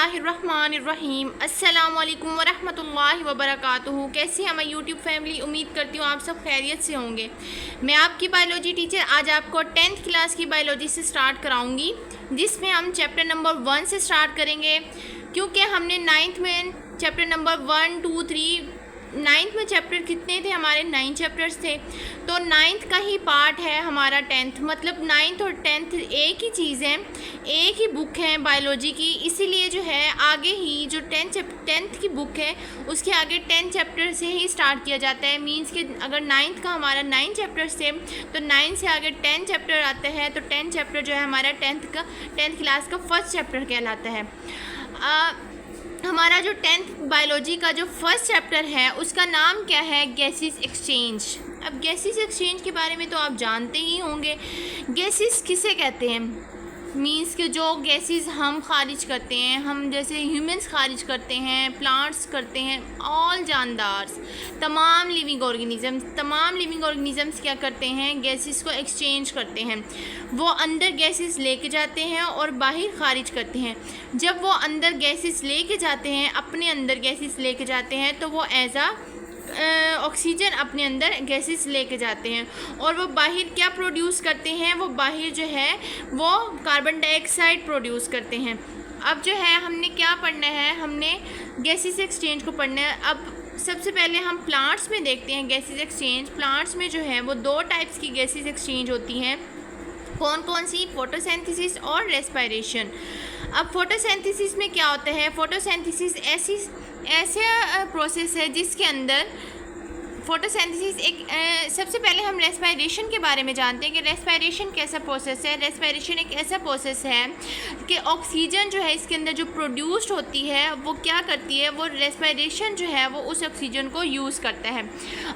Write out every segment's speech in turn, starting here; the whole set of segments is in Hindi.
बिस्मिल्लाहिर्रहमानिर्रहीम। अस्सलामुअलैकुम वरहमतुल्लाहि वबरकातुहू। कैसी है हमारी यूट्यूब फैमिली? उम्मीद करती हूँ आप सब खैरियत से होंगे। मैं आपकी बायोलॉजी टीचर आज आपको 10th क्लास की बायोलॉजी से स्टार्ट कराऊंगी, जिसमें हम चैप्टर नंबर 1 से स्टार्ट करेंगे, क्योंकि हमने 9th में चैप्टर नंबर 1, 2, 3 9th में चैप्टर कितने थे हमारे? 9 चैप्टर्स थे। तो 9th का ही पार्ट है हमारा 10th, मतलब 9th और 10th एक ही चीज़ है, एक ही बुक है बायोलॉजी की। इसीलिए जो है आगे ही जो 10th की बुक है उसके आगे 10 चैप्टर से ही स्टार्ट किया जाता है। मींस कि अगर 9th का हमारा 9 चैप्टर्स थे तो 9 से आगे 10 चैप्टर आते हैं, तो 10 चैप्टर जो है हमारा 10th क्लास का फर्स्ट चैप्टर कहलाता है। हमारा जो 10th बायोलॉजी का जो फर्स्ट चैप्टर है उसका नाम क्या है? Gases exchange. अब गैसेस एक्सचेंज के बारे में तो आप जानते ही होंगे। गैसेस किसे कहते हैं? मींस के जो गैसेस हम खारिज करते हैं, हम जैसे ह्यूमंस खारिज करते हैं, प्लांट्स करते हैं, ऑल जानदार्स, तमाम लिविंग ऑर्गेनिजम्स क्या करते हैं? गैसेस को एक्सचेंज करते हैं। वो अंदर गैसेस लेके जाते हैं और बाहर खारिज करते हैं। जब वो अंदर गैसेस लेके जाते हैं, अपने अंदर गैसेस लेके जाते हैं, तो वो एज ऑक्सीजन अपने अंदर गैसेस लेके जाते हैं। और वो बाहर क्या प्रोड्यूस करते हैं? वो बाहर जो है वो कार्बन डाइऑक्साइड प्रोड्यूस करते हैं। अब जो है हमने क्या पढ़ना है? हमने गैसेस एक्सचेंज को पढ़ना है। अब सबसे पहले हम प्लांट्स में देखते हैं गैसेस एक्सचेंज। प्लांट्स में जो है वो 2 टाइप्स की गैसेस एक्सचेंज होती हैं। कौन कौन सी? फोटोसिंथेसिस और रेस्पिरेशन। अब फोटोसिंथेसिस में क्या होता है? फोटोसिंथेसिस ऐसे प्रोसेस है जिसके अंदर फोटोसिंथेसिस एक सबसे पहले हम रेस्पिरेशन के बारे में जानते हैं कि रेस्पिरेशन कैसा प्रोसेस है। रेस्पिरेशन एक ऐसा प्रोसेस है कि ऑक्सीजन जो है इसके अंदर जो प्रोड्यूस्ड होती है वो क्या करती है? वो रेस्पिरेशन जो है वो उस ऑक्सीजन को यूज़ करता है।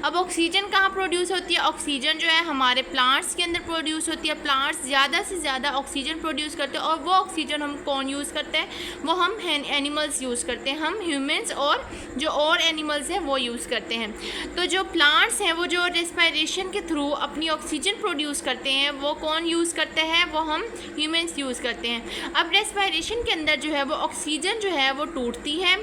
अब ऑक्सीजन कहाँ प्रोड्यूस होती है? ऑक्सीजन जो है हमारे प्लांट्स के अंदर प्रोड्यूस होती है। प्लांट्स ज़्यादा से ज़्यादा ऑक्सीजन प्रोड्यूस करते हैं, और वो ऑक्सीजन हम कौन यूज़ करते हैं? वो हम एनिमल्स यूज़ करते हैं, हम ह्यूमंस और जो और एनिमल्स हैं वो यूज़ करते हैं। तो जो प्लांट्स हैं वो जो रेस्पिरेशन के थ्रू अपनी ऑक्सीजन प्रोड्यूस करते हैं, वो कौन यूज़ करते हैं? वो हम ह्यूमंस यूज़ करते हैं। अब रेस्पिरेशन के अंदर जो है वो ऑक्सीजन जो है वो टूटती है,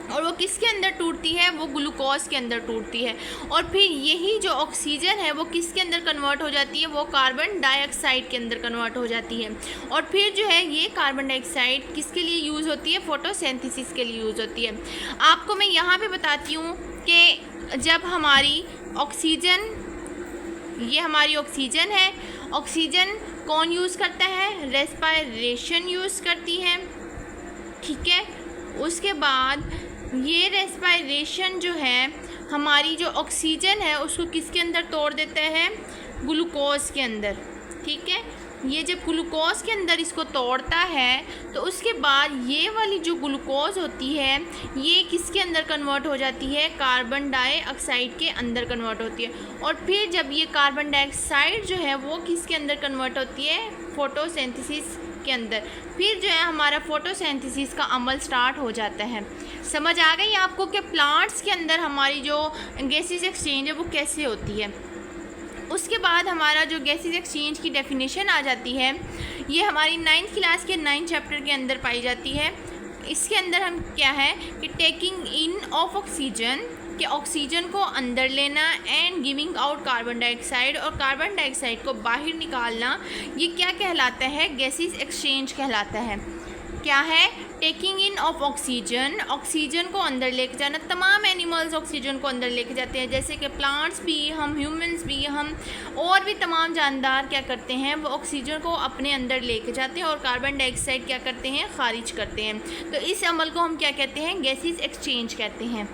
और वो किसके अंदर टूटती है? वो ग्लूकोज के अंदर टूटती है। और फिर यही जो ऑक्सीजन है वो किसके अंदर कन्वर्ट हो जाती है? वो कार्बन डाइऑक्साइड के अंदर कन्वर्ट हो जाती है। और फिर जो है ये कार्बन डाइऑक्साइड किसके लिए यूज़ होती है? फोटोसिंथेसिस के लिए यूज़ होती है। आपको मैं यहाँ पे बताती हूँ कि जब हमारी ऑक्सीजन, ये हमारी ऑक्सीजन है, ऑक्सीजन कौन यूज़ करता है? रेस्पिरेशन यूज़ करती है, ठीक है। उसके बाद ये रेस्पिरेशन जो है हमारी जो ऑक्सीजन है उसको किसके अंदर तोड़ देता है? ग्लूकोज के अंदर, ठीक है। ये जब ग्लूकोज के अंदर इसको तोड़ता है तो उसके बाद ये वाली जो ग्लूकोज होती है ये किसके अंदर कन्वर्ट हो जाती है? कार्बन डाइऑक्साइड के अंदर कन्वर्ट होती है। और फिर जब ये कार्बन डाइऑक्साइड जो है वो किसके अंदर कन्वर्ट होती है? फोटोसिंथेसिस के अंदर। फिर जो है हमारा फोटोसिंथेसिस का अमल स्टार्ट हो जाता है। समझ आ गई आपको कि प्लांट्स के अंदर हमारी जो गैसेस एक्सचेंज है वो कैसे होती है। उसके बाद हमारा जो गैसेस एक्सचेंज की डेफिनेशन आ जाती है, ये हमारी 9th क्लास के 9 चैप्टर के अंदर पाई जाती है। इसके अंदर हम क्या है कि टेकिंग इन ऑफ ऑक्सीजन, कि ऑक्सीजन को अंदर लेना, and giving out carbon dioxide, और कार्बन डाइऑक्साइड को बाहर निकालना, ये क्या कहलाता है? गैसेस एक्सचेंज कहलाता है। क्या है? Taking in of oxygen, oxygen को अंदर लेके जाना। तमाम एनिमल्स ऑक्सीजन को अंदर लेके जाते हैं, जैसे कि प्लांट्स भी, हम ह्यूमंस भी, हम और भी तमाम जानदार क्या करते हैं? वो ऑक्सीजन को अपने अंदर लेके जाते हैं और कार्बन डाइऑक्साइड क्या करते हैं? खारिज करते हैं। तो इस अमल को हम क्या कहते हैं? गैसेस एक्सचेंज कहते हैं।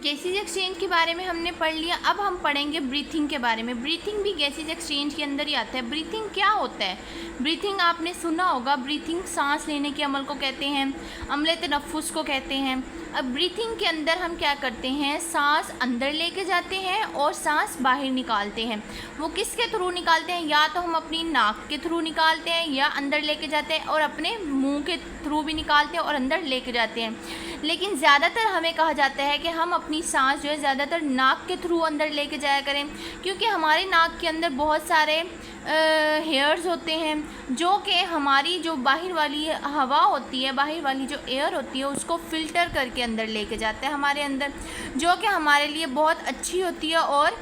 गैसेस एक्सचेंज के बारे में हमने पढ़ लिया। अब हम पढ़ेंगे ब्रीथिंग के बारे में। ब्रीथिंग भी गैसेस एक्सचेंज के अंदर ही आता है। ब्रीथिंग क्या होता है? ब्रीथिंग आपने सुना होगा, ब्रीथिंग सांस लेने के अमल को कहते हैं, अमले तनफ्फुस को कहते हैं। अब ब्रीथिंग के अंदर हम क्या करते हैं? सांस अंदर लेके जाते हैं और सांस बाहर निकालते हैं। वो किसके थ्रू निकालते हैं? या तो हम अपनी नाक के थ्रू निकालते हैं, या अंदर लेके जाते हैं और अपने मुंह के थ्रू भी निकालते हैं और अंदर लेके जाते हैं। लेकिन ज़्यादातर हमें कहा जाता है कि हम अपनी अपनी सांस जो है ज़्यादातर नाक के थ्रू अंदर लेके जाया करें, क्योंकि हमारे नाक के अंदर बहुत सारे हेयर्स होते हैं जो कि हमारी जो बाहर वाली हवा होती है, बाहर वाली जो एयर होती है उसको फ़िल्टर करके अंदर लेके जाते हैं हमारे अंदर, जो कि हमारे लिए बहुत अच्छी होती है और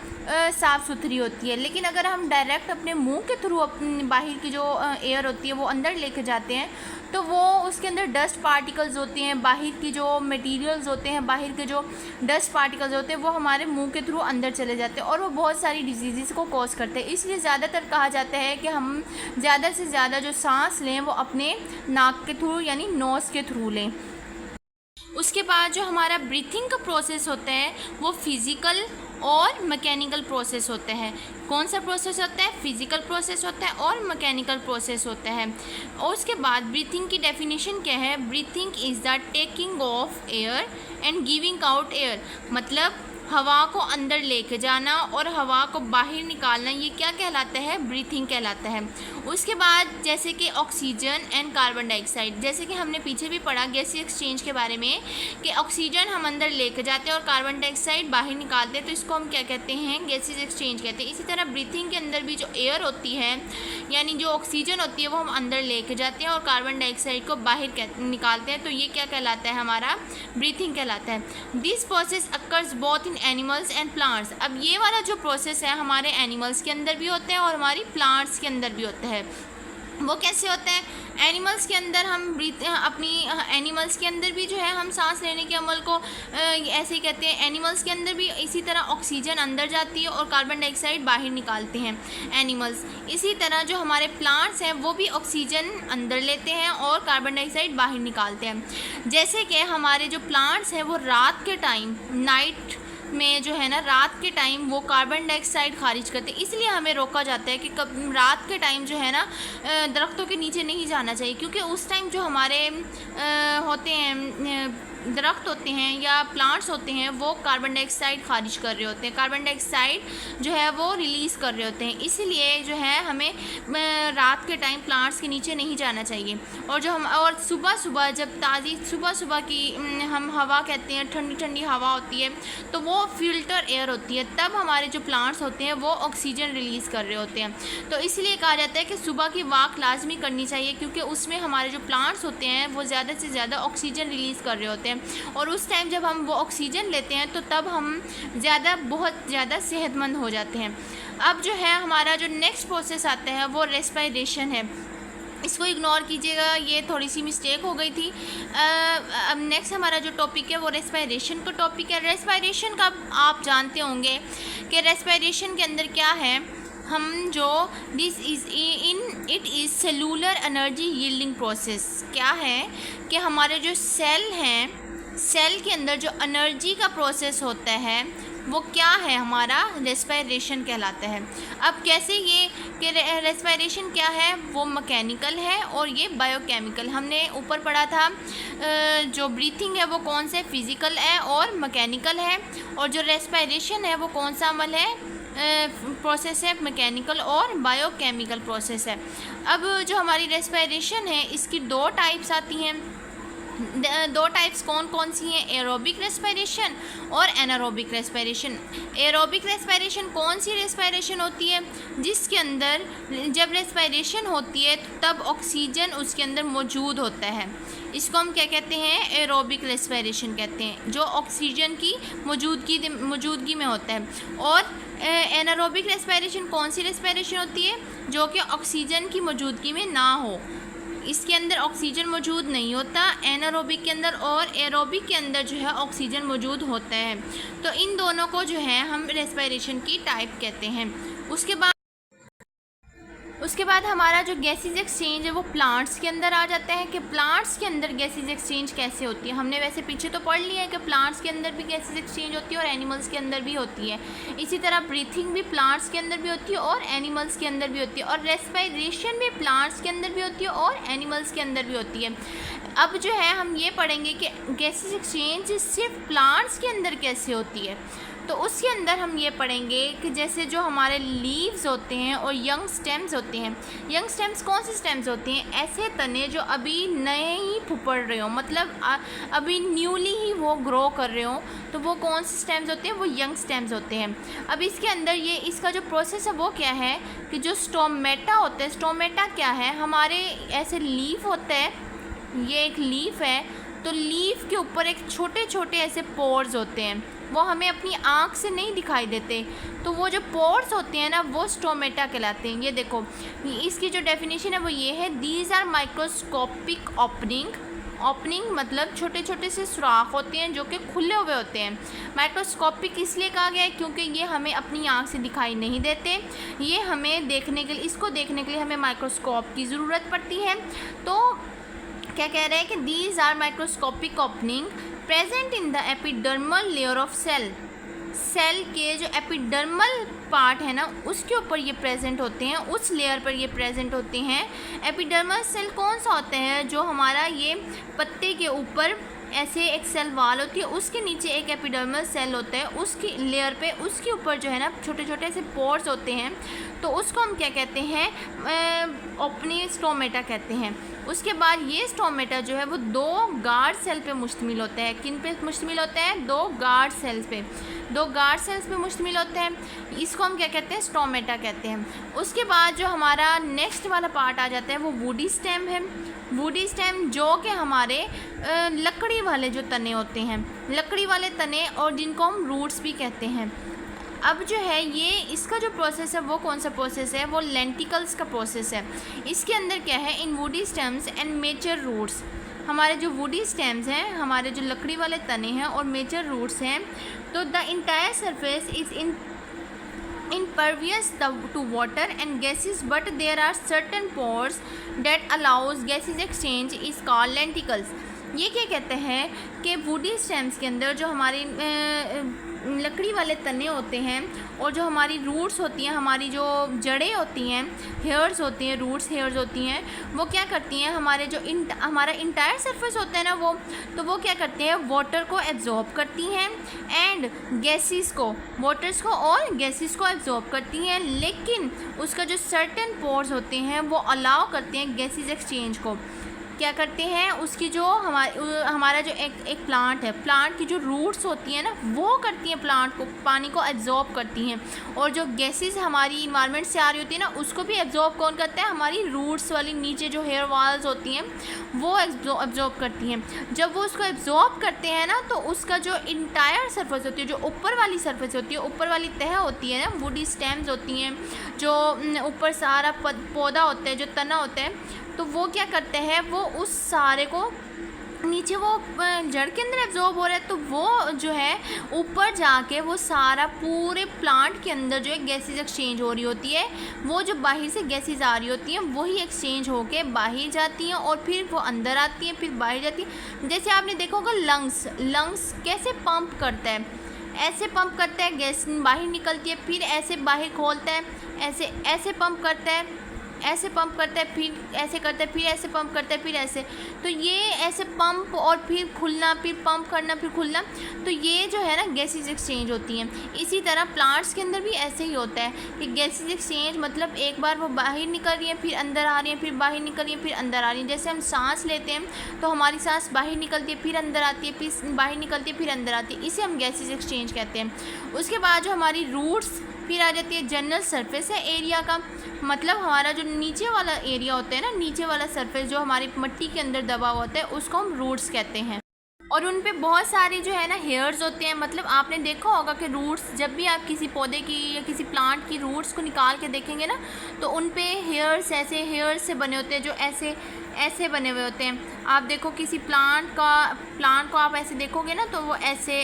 साफ़ सुथरी होती है। लेकिन अगर हम डायरेक्ट अपने मुंह के थ्रू अपनी बाहर की जो एयर होती है वो अंदर लेके जाते हैं तो वो उसके अंदर डस्ट पार्टिकल्स होते हैं, बाहर की जो मटेरियल्स होते हैं, बाहर के जो डस्ट पार्टिकल्स होते हैं वो हमारे मुंह के थ्रू अंदर चले जाते हैं और वो बहुत सारी डिजीज़ को कॉज करते हैं। इसलिए ज़्यादातर कहा जाता है कि हम ज़्यादा से ज़्यादा जो सांस लें वो अपने नाक के थ्रू यानी नोज़ के थ्रू लें। उसके बाद जो हमारा ब्रीथिंग का प्रोसेस होता है वो फिज़िकल और मैकेनिकल प्रोसेस होता है। कौन सा प्रोसेस होता है? फिज़िकल प्रोसेस होता है और मैकेनिकल प्रोसेस होता है। और उसके बाद ब्रीथिंग की डेफिनेशन क्या है? Breathing is the taking of air and giving out air, मतलब हवा को अंदर लेके जाना और हवा को बाहर निकालना, ये क्या कहलाता है? ब्रीथिंग कहलाता है। उसके बाद जैसे कि ऑक्सीजन एंड कार्बन डाइऑक्साइड, जैसे कि हमने पीछे भी पढ़ा गैसी एक्सचेंज के बारे में कि ऑक्सीजन हम अंदर लेके जाते हैं और कार्बन डाइऑक्साइड बाहर निकालते हैं, तो इसको हम क्या कहते हैं? गैसेज एक्सचेंज कहते हैं। इसी तरह ब्रीथिंग के अंदर भी जो एयर होती है यानी जो ऑक्सीजन होती है वो हम अंदर लेके जाते हैं और कार्बन डाइऑक्साइड को बाहर निकालते हैं, तो ये क्या कहलाता है? हमारा ब्रीथिंग कहलाता है। This process occurs both in animals and plants. अब ये वाला जो प्रोसेस है हमारे एनिमल्स के अंदर भी होता है और हमारी प्लांट्स के अंदर भी होता है। वो कैसे होता है? एनिमल्स के अंदर हम एनिमल्स के अंदर भी जो है हम सांस लेने के अमल को ऐसे ही कहते हैं। एनिमल्स के अंदर भी इसी तरह ऑक्सीजन अंदर जाती है और कार्बन डाइऑक्साइड बाहर निकालते हैं एनिमल्स। इसी तरह जो हमारे प्लांट्स हैं वो भी ऑक्सीजन अंदर लेते हैं और कार्बन डाइऑक्साइड बाहर निकालते हैं। जैसे कि हमारे जो प्लांट्स हैं वो रात के टाइम, नाइट में जो है ना, रात के टाइम वो कार्बन डाइऑक्साइड खारिज करते हैं। इसलिए हमें रोका जाता है कि कब रात के टाइम जो है ना दरख्तों के नीचे नहीं जाना चाहिए, क्योंकि उस टाइम जो हमारे होते हैं दरख्त होते हैं या प्लांट्स होते हैं वो कार्बन डाइऑक्साइड खारिज कर रहे होते हैं, कार्बन डाइऑक्साइड जो है वो रिलीज़ कर रहे होते हैं। इसलिए जो है हमें रात के टाइम प्लांट्स के नीचे नहीं जाना चाहिए। और सुबह जब ताज़ी सुबह की हम हवा कहते हैं, ठंडी ठंडी हवा होती है, तो वो फिल्टर एयर होती है, तब हमारे जो प्लांट्स होते हैं वो ऑक्सीजन रिलीज़ कर रहे होते हैं। तो इसलिए कहा जाता है कि सुबह की वॉक लाजमी करनी चाहिए, क्योंकि उसमें हमारे जो प्लांट्स होते हैं वो ज़्यादा से ज़्यादा ऑक्सीजन रिलीज़ कर रहे होते हैं और उस टाइम जब हम वो ऑक्सीजन लेते हैं तो तब हम बहुत ज़्यादा सेहतमंद हो जाते हैं। अब जो है हमारा जो नेक्स्ट प्रोसेस आता है वो रेस्पिरेशन है। इसको इग्नोर कीजिएगा, ये थोड़ी सी मिस्टेक हो गई थी। अब नेक्स्ट हमारा जो टॉपिक है वो रेस्पिरेशन का टॉपिक है। रेस्पिरेशन का आप जानते होंगे कि रेस्पिरेशन के अंदर क्या है, हम जो it is cellular energy yielding process. क्या है कि हमारे जो सेल हैं, सेल के अंदर जो एनर्जी का प्रोसेस होता है वो क्या है? हमारा रेस्पिरेशन कहलाता है। अब कैसे ये कि रेस्पिरेशन क्या है? वो मैकेनिकल है और ये बायोकेमिकल। हमने ऊपर पढ़ा था जो ब्रीथिंग है वो कौन से? फिज़िकल है और मैकेनिकल है, और जो रेस्पिरेशन है वो कौन सा अमल है? प्रोसेस है, मैकेनिकल और बायोकेमिकल प्रोसेस है। अब जो हमारी रेस्पिरेशन है इसकी दो टाइप्स आती हैं। दो टाइप्स कौन कौन सी हैं? एरोबिक रेस्पिरेशन और एनारोबिक रेस्पिरेशन। एरोबिक रेस्पिरेशन कौन सी रेस्पिरेशन होती है? जिसके अंदर जब रेस्पिरेशन होती है तब ऑक्सीजन उसके अंदर मौजूद होता है, इसको हम क्या कहते हैं? एरोबिक रेस्पिरेशन कहते हैं, जो ऑक्सीजन की मौजूदगी में होता है। और एनारोबिक रेस्पिरेशन कौन सी रेस्पिरेशन होती है? जो कि ऑक्सीजन की मौजूदगी में ना हो, इसके अंदर ऑक्सीजन मौजूद नहीं होता एनारोबिक के अंदर, और एरोबिक के अंदर जो है ऑक्सीजन मौजूद होता है। तो इन दोनों को जो है हम रेस्पिरेशन की टाइप कहते हैं। उसके बाद हमारा जो गैसेज एक्सचेंज है वो प्लांट्स के अंदर आ जाता है कि प्लांट्स के अंदर गैसेज एक्सचेंज कैसे होती है। हमने वैसे पीछे तो पढ़ लिया है कि प्लांट्स के अंदर भी गैसेज एक्सचेंज होती है और एनिमल्स के अंदर भी होती है। इसी तरह ब्रीथिंग भी प्लांट्स के अंदर भी होती है और एनिमल्स के अंदर भी होती है, और रेस्पिरेशन भी प्लांट्स के अंदर भी होती है और एनिमल्स के अंदर भी होती है। अब जो है हम ये पढ़ेंगे कि गैसेज एक्सचेंज सिर्फ प्लांट्स के अंदर कैसे होती है। तो उसके अंदर हम ये पढ़ेंगे कि जैसे जो हमारे लीव्स होते हैं और यंग स्टेम्स होते हैं। यंग स्टेम्स कौन से स्टेम्स होते हैं? ऐसे तने जो अभी नए ही फुपड़ रहे हो, मतलब अभी न्यूली ही वो ग्रो कर रहे हो, तो वो कौन से स्टेम्स होते हैं? वो यंग स्टेम्स होते हैं। अब इसके अंदर ये इसका जो प्रोसेस है वो क्या है कि जो स्टोमेटा होता है, स्टोमेटा क्या है? हमारे ऐसे लीफ होता है, ये एक लीफ है, तो लीफ के ऊपर एक छोटे छोटे ऐसे पोर्स होते हैं, वो हमें अपनी आँख से नहीं दिखाई देते, तो वो जो पोर्स होते हैं ना वो स्टोमेटा कहलाते हैं। ये देखो, इसकी जो डेफिनेशन है वो ये है, दीज आर माइक्रोस्कोपिक ओपनिंग मतलब छोटे छोटे से सुराख होते हैं जो कि खुले हुए होते हैं। माइक्रोस्कोपिक इसलिए कहा गया है क्योंकि ये हमें अपनी आँख से दिखाई नहीं देते, ये हमें देखने के लिए, इसको देखने के लिए हमें माइक्रोस्कोप की ज़रूरत पड़ती है। तो क्या कह रहे हैं कि these are microscopic opening present in the epidermal layer of cell के जो एपिडर्मल पार्ट है ना उसके ऊपर ये प्रेजेंट होते हैं, उस लेयर पर ये प्रेजेंट होते हैं। एपिडर्मल सेल कौन सा होता है? जो हमारा ये पत्ते के ऊपर ऐसे एक सेल वाल होती है, उसके नीचे एक एपिडर्मल सेल होता है, उसकी लेयर पे उसके ऊपर जो है ना छोटे छोटे ऐसे पोर्स होते हैं, तो उसको हम क्या कहते हैं? ओपनिंग स्टोमेटा कहते हैं। उसके बाद ये स्टोमेटा जो है वो 2 गार्ड सेल पे मुश्तमिल होता है। किन पे मुश्तमिल होता है? 2 गार्ड सेल्स पे, 2 गार्ड सेल्स पे मुश्तमिल होता है। इसको हम क्या कहते हैं? स्टोमेटा कहते हैं। उसके बाद जो हमारा नेक्स्ट वाला पार्ट आ जाता है वो वुडी स्टेम है। वुडी स्टेम जो कि हमारे लकड़ी वाले जो तने होते हैं, लकड़ी वाले तने, और जिनको हम रूट्स भी कहते हैं। अब जो है ये इसका जो प्रोसेस है वो कौन सा प्रोसेस है? वो लेंटिकल्स का प्रोसेस है। इसके अंदर क्या है? In woody stems and major roots, हमारे जो वुडी स्टेम्स हैं, हमारे जो लकड़ी वाले तने हैं और मेजर रूट्स हैं, तो the entire surface is impervious to water and gases, but there are certain pores that allows gases exchange is called lenticles। ये क्या कहते हैं कि वुडी स्टेम्स के अंदर जो हमारी लकड़ी वाले तने होते हैं और जो हमारी रूट्स होती हैं, हमारी जो जड़ें होती हैं, हेयर्स होती हैं, रूट्स हेयर्स होती हैं, वो क्या करती हैं? हमारे जो हमारा इंटायर सरफेस होता है ना वो क्या करते हैं? वाटर को एब्जॉर्ब करती हैं एंड गैसेस को, वाटर्स को और गैसेस को एब्जॉर्ब करती हैं, लेकिन उसका जो सर्टेन पोर्स होते हैं वो अलाउ करते हैं गैसेस एक्सचेंज को। क्या करते हैं? उसकी जो हमारा जो एक प्लांट है, प्लांट की जो रूट्स होती हैं ना वो करती हैं प्लांट को, पानी को एब्जॉर्ब करती हैं, और जो गैसेस हमारी इन्वायरमेंट से आ रही होती है ना उसको भी एब्जॉर्ब कौन करता है? हमारी रूट्स वाली नीचे जो हेयर वॉल्स होती हैं वो एब्जॉर्ब करती हैं। जब वो उसको एब्जॉर्ब करते हैं ना तो उसका जो इंटायर सरफेस होती है, जो ऊपर वाली सरफेस होती है, ऊपर वाली तह होती है ना, वुडी स्टेम्स होती हैं, जो ऊपर सारा पौधा होता है, जो तना होता है, तो वो क्या करते हैं? वो उस सारे को नीचे वो जड़ के अंदर एब्जॉर्ब हो रहा है, तो वो जो है ऊपर जाके वो सारा पूरे प्लांट के अंदर जो है गैसेस एक्सचेंज हो रही होती है, वो जो बाहर से गैसेस आ रही होती हैं वही एक्सचेंज होके बाहर जाती हैं और फिर वो अंदर आती हैं, फिर बाहर जाती हैं। जैसे आपने देखा होगा लंग्स कैसे पंप करता है, ऐसे पंप करता है, गैस बाहर निकलती है, फिर ऐसे बाहर खोलता है, ऐसे पंप करता है, ऐसे पंप करता है, फिर ऐसे करता है, फिर ऐसे पंप करता है, फिर ऐसे, तो ये ऐसे पंप और फिर खुलना, फिर पंप करना, फिर खुलना, तो ये जो है ना गैसेस एक्सचेंज होती हैं। इसी तरह प्लांट्स के अंदर भी ऐसे ही होता है कि गैसेस एक्सचेंज मतलब एक बार वो बाहर निकल रही है, फिर अंदर आ रही है, फिर बाहर निकल रही है, फिर अंदर आ रही है। जैसे हम सांस लेते हैं तो हमारी सांस बाहर निकलती है, फिर अंदर आती है, फिर बाहर निकलती है, फिर अंदर आती है, इसे हम गैसेस एक्सचेंज कहते हैं। उसके बाद जो हमारी रूट्स फिर आ जाती है, जनरल सरफेस है एरिया का, मतलब हमारा जो नीचे वाला एरिया होता है ना, नीचे वाला सरफेस जो हमारी मिट्टी के अंदर दबा होता है उसको हम रूट्स कहते हैं। और उन पे बहुत सारे जो है ना हेयर्स होते हैं, मतलब आपने देखा होगा कि रूट्स, जब भी आप किसी पौधे की या किसी प्लांट की रूट्स को निकाल के देखेंगे ना तो उन पे हेयर्स, ऐसे हेयर्स से बने होते हैं जो ऐसे बने हुए होते हैं। आप देखो किसी प्लांट को आप ऐसे देखोगे ना तो वो ऐसे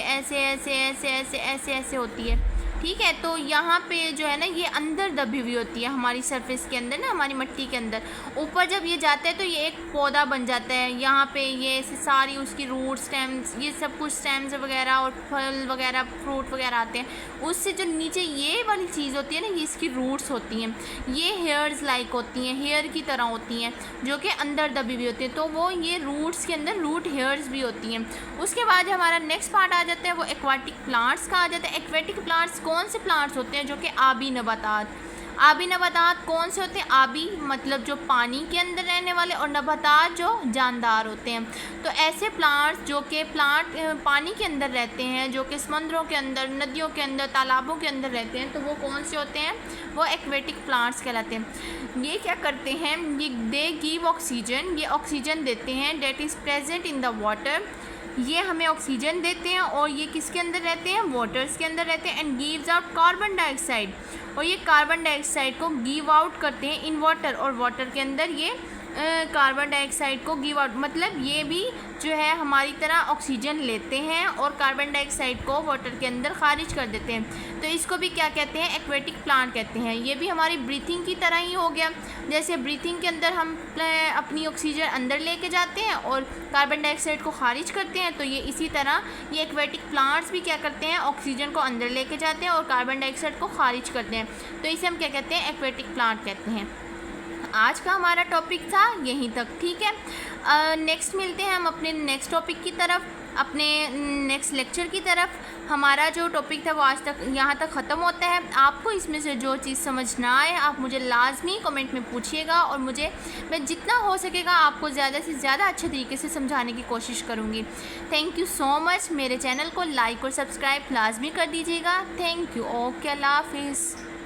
होती है। ठीक है। तो यहाँ पे जो है ना ये अंदर दबी हुई होती है हमारी सरफेस के अंदर ना, हमारी मिट्टी के अंदर। ऊपर जब ये जाता है तो ये एक पौधा बन जाता है। यहाँ पे ये सारी उसकी रूट स्टेम्स, ये सब कुछ स्टेम्स वगैरह और फल वगैरह फ्रूट वगैरह आते हैं। उससे जो नीचे ये वाली चीज़ होती है ना, ये इसकी रूट्स होती हैं। ये हेयर्स लाइक होती हैं, हेयर की तरह होती हैं, जो कि अंदर दबी हुई होती है। तो वो ये रूट्स के अंदर रूट हेयर्स भी होती हैं। उसके बाद हमारा नेक्स्ट पार्ट आ जाता है वो एक्वाटिक प्लांट्स का आ जाता है। एक्वाटिक प्लांट्स कौन से प्लांट्स होते हैं? जो कि आबी नबातात। आबी नबातात कौन से होते हैं? आबी मतलब जो पानी के अंदर रहने वाले, और नबातात जो जानदार होते हैं। तो ऐसे प्लांट्स जो कि पानी के अंदर रहते हैं, जो कि समुद्रों के अंदर, नदियों के अंदर, तालाबों के अंदर रहते हैं, तो वो कौन से होते हैं? वो एक्वेटिक प्लांट्स कहलाते हैं। ये क्या करते हैं? ये दे गिव ऑक्सीजन, ये ऑक्सीजन देते हैं, that is present in the water. ये हमें ऑक्सीजन देते हैं और ये किसके अंदर रहते हैं? वाटर्स के अंदर रहते हैं। And gives out carbon dioxide, और ये कार्बन डाइऑक्साइड को गिव आउट करते हैं इन वाटर, और वाटर के अंदर ये कार्बन डाइऑक्साइड को गिव आउट, मतलब ये भी जो है हमारी तरह ऑक्सीजन लेते हैं और कार्बन डाइऑक्साइड को वाटर के अंदर खारिज कर देते हैं। तो इसको भी क्या कहते हैं? एक्वेटिक प्लांट कहते हैं। ये भी हमारी ब्रीथिंग की तरह ही हो गया। जैसे ब्रीथिंग के अंदर हम अपनी ऑक्सीजन अंदर लेके जाते हैं और कार्बन डाइऑक्साइड को खारिज करते हैं, तो ये इसी तरह ये एक्वेटिक प्लांट्स भी क्या करते हैं? ऑक्सीजन को अंदर लेके जाते हैं और कार्बन डाइऑक्साइड को खारिज करते हैं। तो इसे हम क्या कहते हैं? एक्वेटिक प्लांट कहते हैं। आज का हमारा टॉपिक था यहीं तक, ठीक है। नेक्स्ट मिलते हैं हम अपने नेक्स्ट टॉपिक की तरफ, अपने नेक्स्ट लेक्चर की तरफ। हमारा जो टॉपिक था वो आज तक यहाँ तक ख़त्म होता है। आपको इसमें से जो चीज़ समझ ना आए आप मुझे लाजमी कमेंट में पूछिएगा, और मैं जितना हो सकेगा आपको ज़्यादा से ज़्यादा अच्छे तरीके से समझाने की कोशिश करूँगी। Thank you so much. मेरे चैनल को लाइक और सब्सक्राइब लाजमी कर दीजिएगा। Thank you. ओके, अल्लाह हाफिज़।